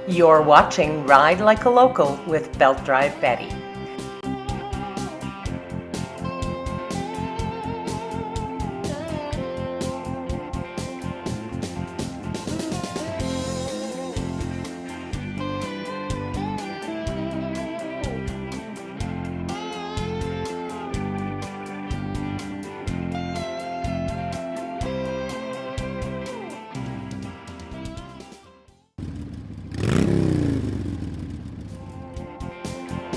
You're watching Ride Like a Local with Belt Drive Betty.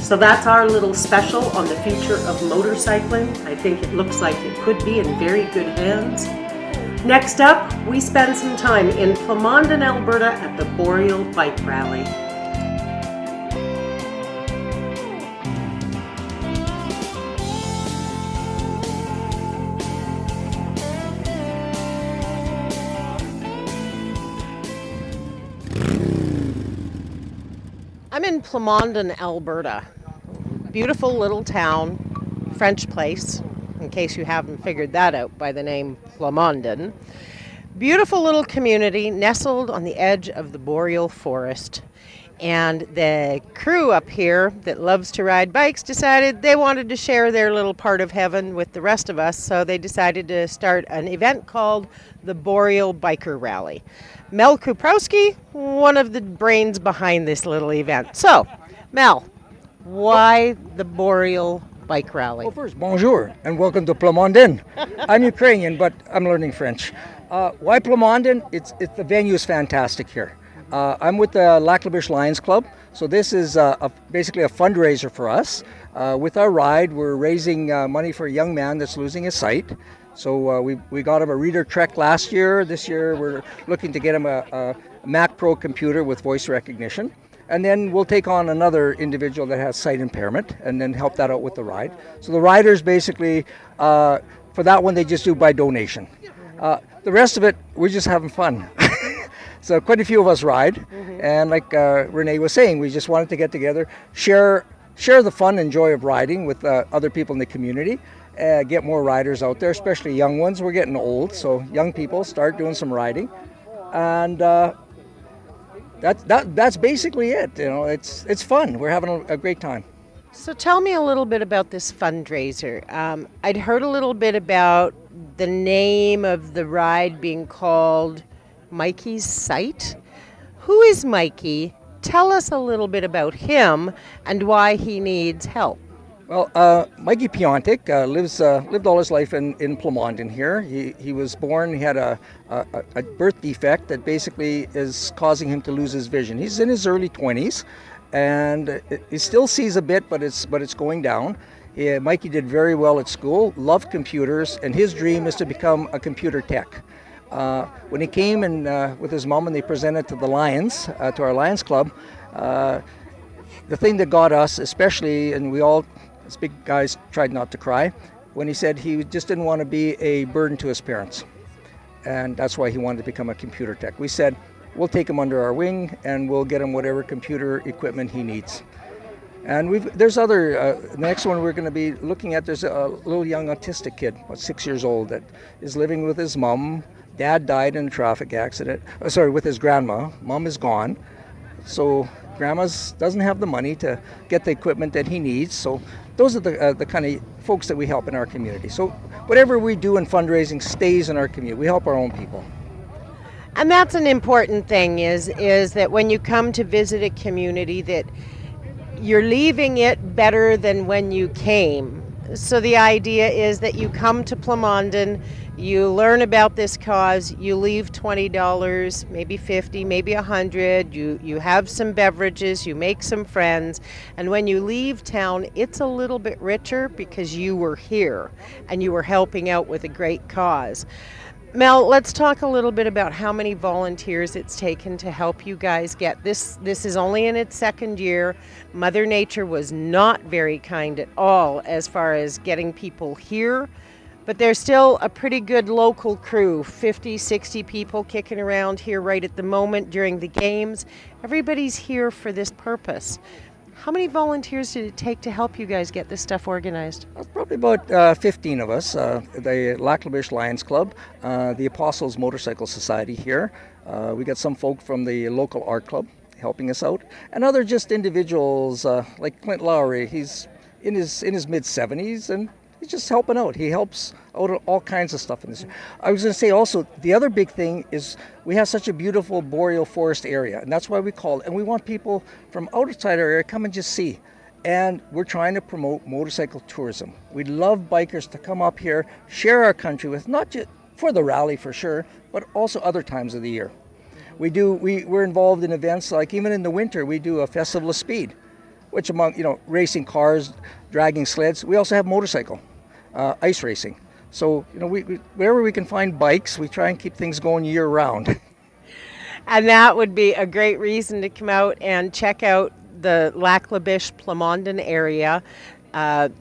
So that's our little special on the future of motorcycling. I think it looks like it could be in very good hands. Next up, we spend some time in Plamondon, Alberta at the Boreal Bike Rally. I'm in Plamondon, Alberta. Beautiful little town, French place, in case you haven't figured that out by the name Plamondon. Beautiful little community nestled on the edge of the boreal forest. And the crew up here that loves to ride bikes decided they wanted to share their little part of heaven with the rest of us, so they decided to start an event called the Boreal Biker Rally. Mel Kuprowski, one of the brains behind this little event. So, Mel, why the Boreal Bike Rally? Well, first, bonjour, and welcome to Plamondon. I'm Ukrainian, but I'm learning French. Why Plamondon? The venue is fantastic here. I'm with the Lac La Biche Lions Club, so this is basically a fundraiser for us. With our ride, we're raising money for a young man that's losing his sight. So we got him a reader trek last year. This year we're looking to get him a Mac Pro computer with voice recognition. And then we'll take on another individual that has sight impairment and then help that out with the ride. So the riders basically, for that one, they just do by donation. The rest of it, we're just having fun. So quite a few of us ride. And like Renee was saying, we just wanted to get together, share the fun and joy of riding with other people in the community. Get more riders out there, especially young ones. We're getting old, so young people start doing some riding. And that's basically it. You know, it's fun. We're having a great time. So tell me a little bit about this fundraiser. I'd heard a little bit about the name of the ride being called Mikey's Sight. Who is Mikey? Tell us a little bit about him and why he needs help. Well, Mikey Piontek lived all his life in Plamondon here. He was born, he had a birth defect that basically is causing him to lose his vision. He's in his early 20s, and he still sees a bit, but it's going down. Mikey did very well at school, loved computers, and his dream is to become a computer tech. When he came and with his mom and they presented to the Lions, to our Lions Club, the thing that got us especially, and we all, as big guys, tried not to cry, when he said he just didn't want to be a burden to his parents. And that's why he wanted to become a computer tech. We said, we'll take him under our wing and we'll get him whatever computer equipment he needs. And there's other, the next one we're going to be looking at, there's a little young autistic kid, about 6 years old, that is living with his mom. Dad died in a traffic accident, with his grandma. Mom is gone. So Grandma doesn't have the money to get the equipment that he needs. So those are the kind of folks that we help in our community. So whatever we do in fundraising stays in our community. We help our own people. And that's an important thing is that when you come to visit a community that you're leaving it better than when you came. So the idea is that you come to Plamondon, you learn about this cause, you leave $20, maybe $50, maybe $100, you have some beverages, you make some friends, and when you leave town, it's a little bit richer because you were here and you were helping out with a great cause. Mel, let's talk a little bit about how many volunteers it's taken to help you guys get this. This is only in its second year. Mother Nature was not very kind at all as far as getting people here, but there's still a pretty good local crew, 50, 60 people kicking around here right at the moment during the games. Everybody's here for this purpose. How many volunteers did it take to help you guys get this stuff organized? Probably about 15 of us. The Lac La Biche Lions Club, the Apostles Motorcycle Society here. We got some folk from the local art club, helping us out, and other just individuals like Clint Lowry. He's in his mid-70s, and he's just helping out. He helps out all kinds of stuff in this. I was going to say also, the other big thing is we have such a beautiful boreal forest area, and that's why we call it. And we want people from outside our area come and just see. And we're trying to promote motorcycle tourism. We'd love bikers to come up here, share our country with, not just for the rally for sure, but also other times of the year. We're involved in events like, even in the winter, we do a festival of speed, which among, racing cars, dragging sleds. We also have motorcycle, ice racing. So, we wherever we can find bikes, we try and keep things going year round. And that would be a great reason to come out and check out the Lac-La-Biche Plamondon area.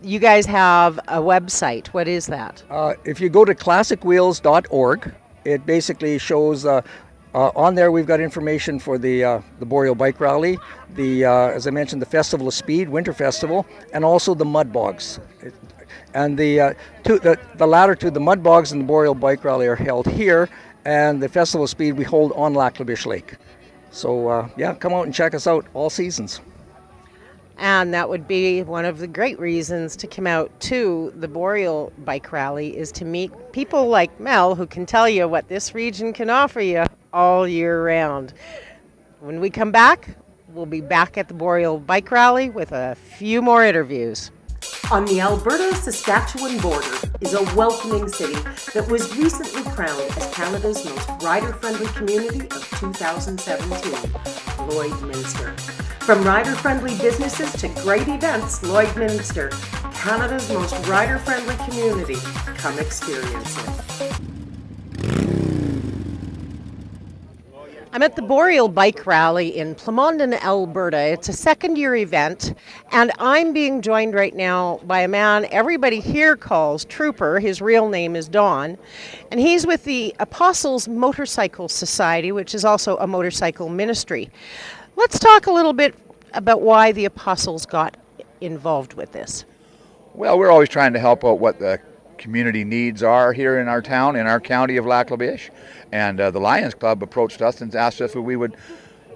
You guys have a website. What is that? If you go to classicwheels.org, it basically shows, on there we've got information for the Boreal Bike Rally, as I mentioned, the Festival of Speed, Winter Festival, and also the Mud Bogs. And the latter two, the Mud Bogs and the Boreal Bike Rally, are held here, and the Festival of Speed we hold on Lac-La-Biche Lake. So come out and check us out all seasons. And that would be one of the great reasons to come out to the Boreal Bike Rally, is to meet people like Mel, who can tell you what this region can offer you all year round. When we come back, we'll be back at the Boreal Bike Rally with a few more interviews. On the Alberta-Saskatchewan border is a welcoming city that was recently crowned as Canada's most rider-friendly community of 2017, Lloydminster. From rider-friendly businesses to great events, Lloydminster, Canada's most rider-friendly community. Come experience it. I'm at the Boreal Bike Rally in Plamondon, Alberta. It's a second-year event, and I'm being joined right now by a man everybody here calls Trooper. His real name is Don, and he's with the Apostles Motorcycle Society, which is also a motorcycle ministry. Let's talk a little bit about why the Apostles got involved with this. Well, we're always trying to help out what the community needs are here in our town, in our county of Lac-La-Biche. And the Lions Club approached us and asked if we would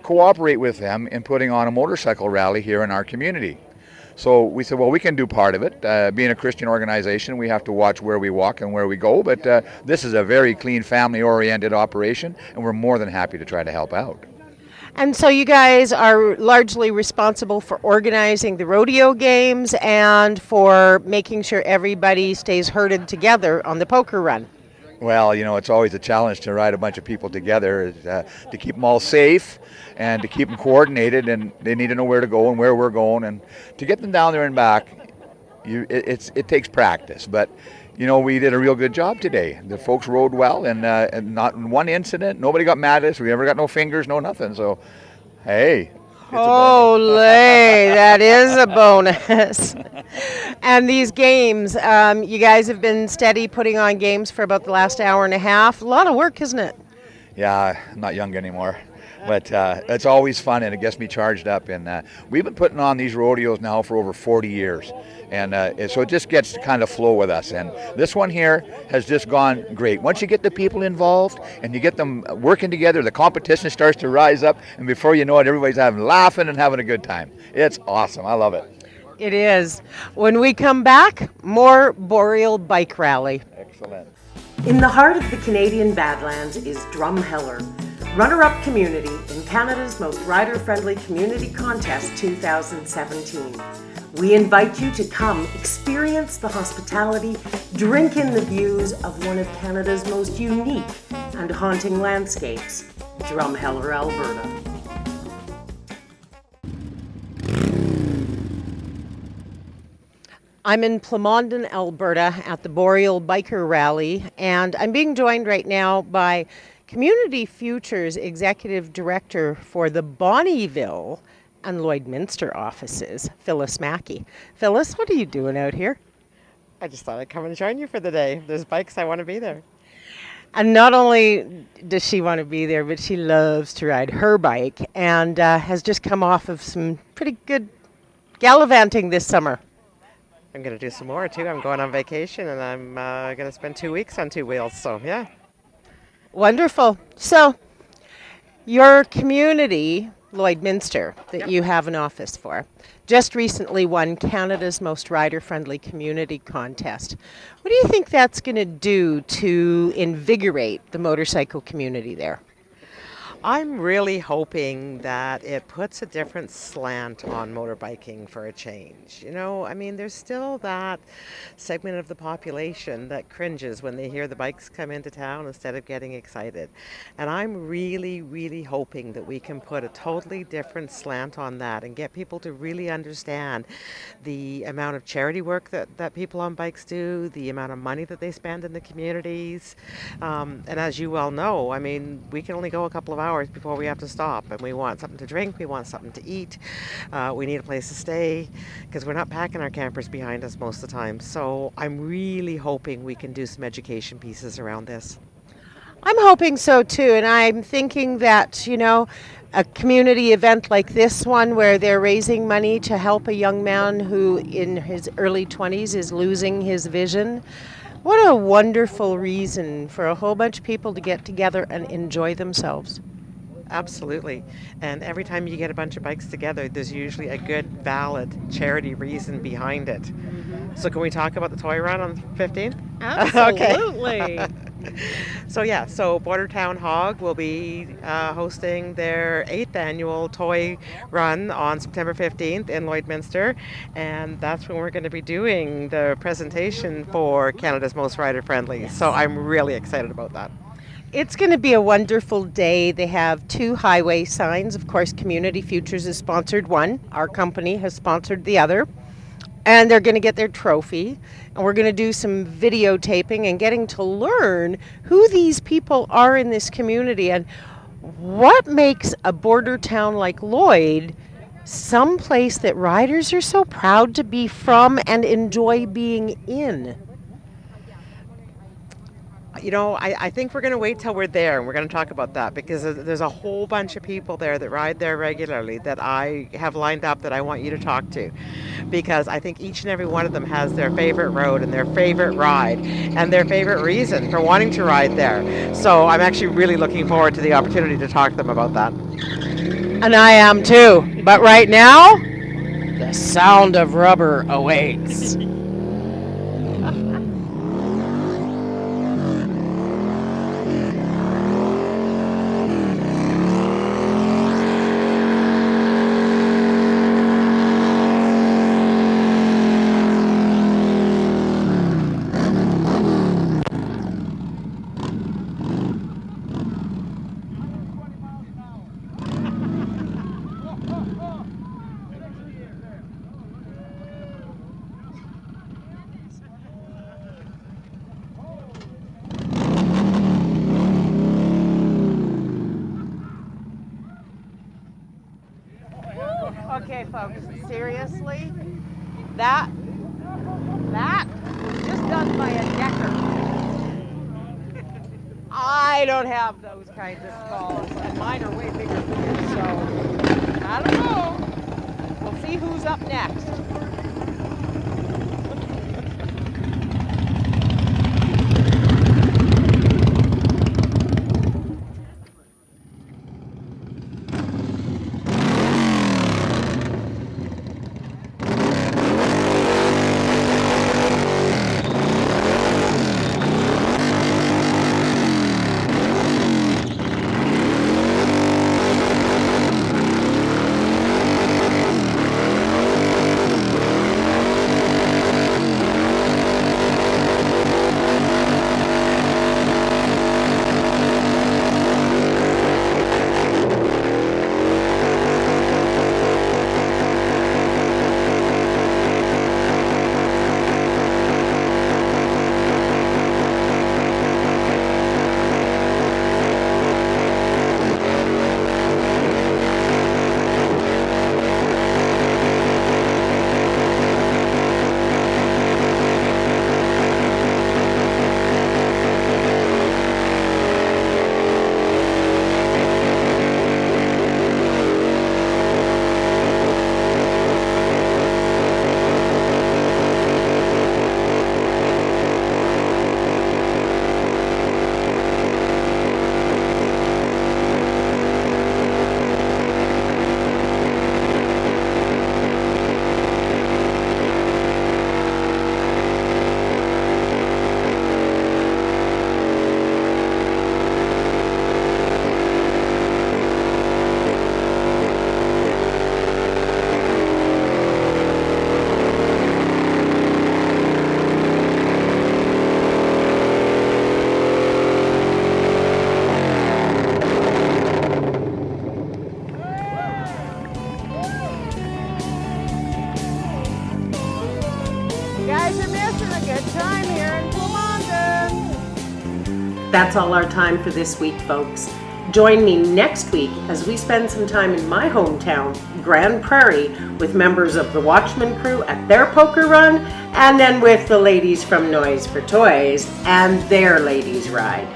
cooperate with them in putting on a motorcycle rally here in our community. So we said, well, we can do part of it. Being a Christian organization, we have to watch where we walk and where we go, but this is a very clean, family-oriented operation, and we're more than happy to try to help out. And so you guys are largely responsible for organizing the rodeo games and for making sure everybody stays herded together on the poker run. Well, it's always a challenge to ride a bunch of people together, to keep them all safe and to keep them coordinated, and they need to know where to go and where we're going, and to get them down there and back, it takes practice. But we did a real good job today. The folks rode well, and not one incident. Nobody got mad at us. We never got no fingers, no nothing. So, hey. Holy, that is a bonus. And these games, you guys have been steady putting on games for about the last hour and a half. A lot of work, isn't it? Yeah, I'm not young anymore. But it's always fun, and it gets me charged up. And we've been putting on these rodeos now for over 40 years. And so it just gets to kind of flow with us. And this one here has just gone great. Once you get the people involved and you get them working together, the competition starts to rise up. And before you know it, everybody's laughing and having a good time. It's awesome. I love it. It is. When we come back, more Boreal Bike Rally. Excellent. In the heart of the Canadian Badlands is Drumheller, runner-up community in Canada's most rider-friendly community contest 2017. We invite you to come experience the hospitality, drink in the views of one of Canada's most unique and haunting landscapes, Drumheller, Alberta. I'm in Plamondon, Alberta at the Boreal Biker Rally, and I'm being joined right now by Community Futures Executive Director for the Bonnyville and Lloydminster offices, Phyllis Mackey. Phyllis, what are you doing out here? I just thought I'd come and join you for the day. If there's bikes, I want to be there. And not only does she want to be there, but she loves to ride her bike and has just come off of some pretty good gallivanting this summer. I'm going to do some more, too. I'm going on vacation, and I'm going to spend 2 weeks on two wheels, so yeah. Wonderful. So, your community Lloydminster that you have an office for just recently won Canada's Most Rider-Friendly Community Contest. What do you think that's going to do to invigorate the motorcycle community there? I'm really hoping that it puts a different slant on motorbiking for a change. You know, I mean, there's still that segment of the population that cringes when they hear the bikes come into town instead of getting excited. And I'm really, really hoping that we can put a totally different slant on that and get people to really understand the amount of charity work that people on bikes do, the amount of money that they spend in the communities. And as you well know, I mean, we can only go a couple of hours before we have to stop, and we want something to drink, we want something to eat, we need a place to stay, because we're not packing our campers behind us most of the time. So I'm really hoping we can do some education pieces around this. I'm hoping so too, and I'm thinking that, you know, a community event like this one where they're raising money to help a young man who in his early 20s is losing his vision. What a wonderful reason for a whole bunch of people to get together and enjoy themselves. Absolutely. And every time you get a bunch of bikes together, there's usually a good, valid charity reason behind it. Mm-hmm. So can we talk about the toy run on the 15th? Absolutely. So Bordertown Hog will be hosting their 8th annual toy run on September 15th in Lloydminster. And that's when we're going to be doing the presentation for Canada's Most Rider Friendly. Yes. So I'm really excited about that. It's going to be a wonderful day. They have 2 highway signs. Of course, Community Futures has sponsored one. Our company has sponsored the other. And they're going to get their trophy. And we're going to do some videotaping and getting to learn who these people are in this community and what makes a border town like Lloyd some place that riders are so proud to be from and enjoy being in. You know, I think we're going to wait till we're there and we're going to talk about that, because there's a whole bunch of people there that ride there regularly that I have lined up that I want you to talk to, because I think each and every one of them has their favorite road and their favorite ride and their favorite reason for wanting to ride there. So I'm actually really looking forward to the opportunity to talk to them about that. And I am too. But right now, the sound of rubber awaits. Okay, folks, seriously, that was just done by a decker. I don't have those kinds of skulls, and mine are way bigger than yours, so I don't know. We'll see who's up next. That's all our time for this week, folks. Join me next week as we spend some time in my hometown, Grand Prairie, with members of the Watchmen crew at their poker run, and then with the ladies from Noize for Toyz and their ladies' ride.